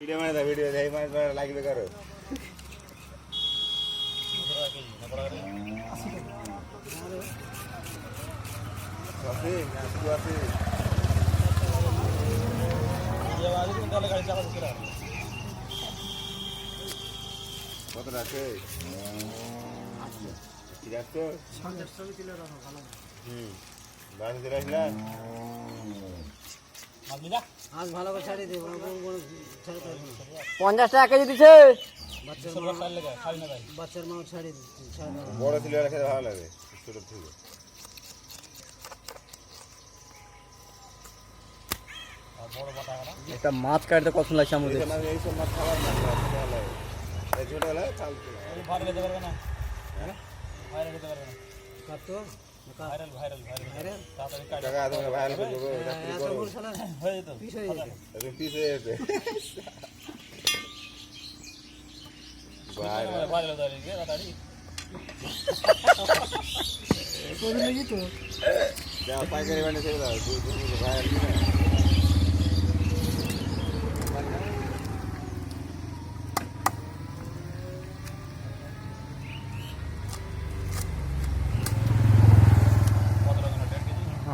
video में video दे मार like भी करो काफी काफी ये वाली को निकाल गाड़ी चला दिखरा কত আছে ঠিক আছে 50 কিলো রাখো ভালো বাড়ি দিলা মাগলিদা আজ ভালো করে ছাড়ি দে ছাড়ি দে 50 টাকা কেজি দিছে বাচ্চার মাল ছাড় লাগা ছাড়ি না ভাই বাচ্চার মাল ছাড়ি বড় ছিল রেখে ভালো লাগে ছোট ঠিক আর বড় বাটা না এটা মাছ কাটতে কত লাগছে আমাদের এই সব মাছ খাবার না ভালো লাগে এই ছোট হলে চালতে ভালো খেতে পারবে না হ্যাঁ ভাইরাল খেতে পারবে না কাট তো ভাইরাল তাড়াতাড়ি কাট টাকা তুমি ভাইরাল করে দেবো হয়ে যেত পিস হয়ে যেত তুমি পিস হয়ে যেত ভাইরাল দাঁড়িয়ে গিয়ে তাড়াতাড়ি কোন লাগি তো যা পাইকারি বানিয়ে ছেড়ে দাও দুই ভাইরাল কি না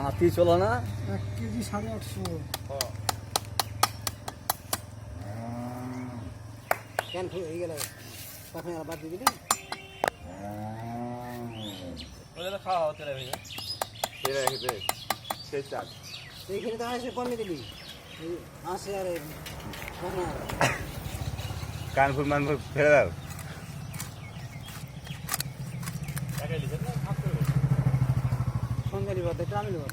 হাতি চলো না 1 কেজি 850 কেন হয়ে গেল তখন আর বাদ দিবি না ওটা তো খাওয়া হতে রে ভাই এরা খেতে শেষ চাট এইখানে তো আসে কমে দিবি আসে আর কানপুর মানপুর ফেলে দাও সন্ধ্যালি বাদ এটা আমি নেব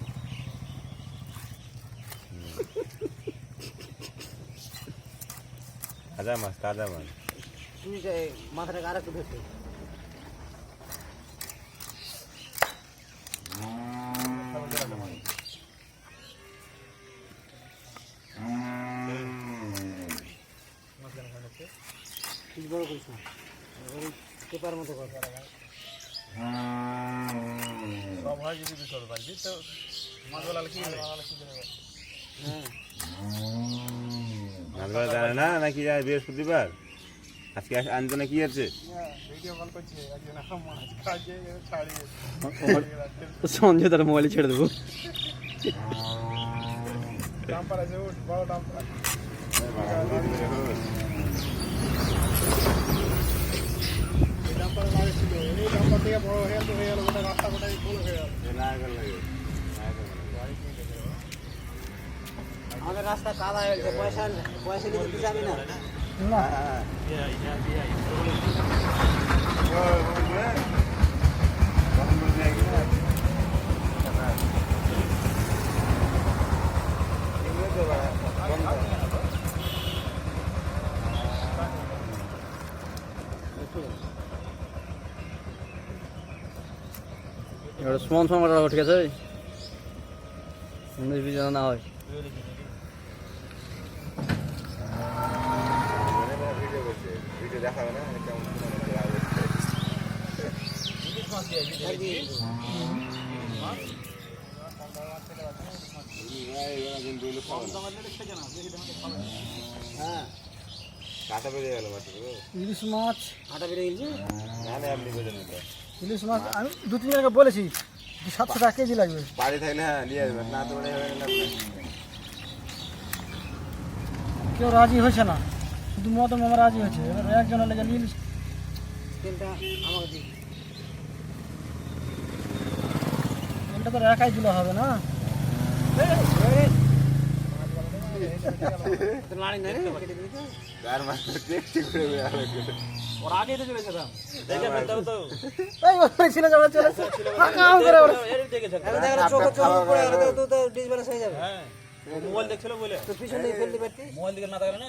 তাজা মাছ তুই মাথাটাকে আর একটু ধরতে বড় করিস না পেপার মতো কর সব হয় যদি বিশাল পারবি তো মাছওয়ালা কি হ্যাঁ মাছওয়ালা জানে না নাকি যায় বৃহস্পতিবার আজকে আনতো না কি আছে ভিডিও কল করছে একজন মাছ খাচ্ছে ছাড়িয়ে সঞ্জয় তার মোবাইলে ছেড়ে দেবো ডাম্পার আছে বড় ডাম্পার আমাদের রাস্তা কাদা হয়েছে পয়সা নিতে যাবি না সমান সমান রাখো ঠিক আছে যেন না হয় ভিডিও দেখাবে না কেমন হ্যাঁ কাটা বেরিয়ে গেল মাছ ইলিশ মাছ আটা বেড়ে গেছে না না আপনি বোঝেন না ইলিশ মাছ আমি 2-3 জনকে বলেছি 700 টাকা কেজি লাগবে বাড়ি থাকলে হ্যাঁ নিয়ে আসবেন না তো হয়ে গেল কেউ রাজি হয়েছে না শুধু মামা রাজি হয়েছে এবার একজনের লেগে ইলিশ তেলটা আমাকে দিই তেলটা তো একাই দিলে হবে না লাড়ি না রে কেটে দিবি তো কার মাছ টেস্টি করে ওর আগেই তো চলে যেতাম দেখে ফেলতাম তো এই ওই ছিল যাওয়া চলে কাম করে এর দিকে চল আরে দেখ চোখ পড়ে গেল তো ডিসব্যালেন্স হয়ে যাবে হ্যাঁ মোবাইল দেখছিল বলে তো পিছন দিয়ে ফেলতে পারতি মোবাইল দিকে না তাকালে না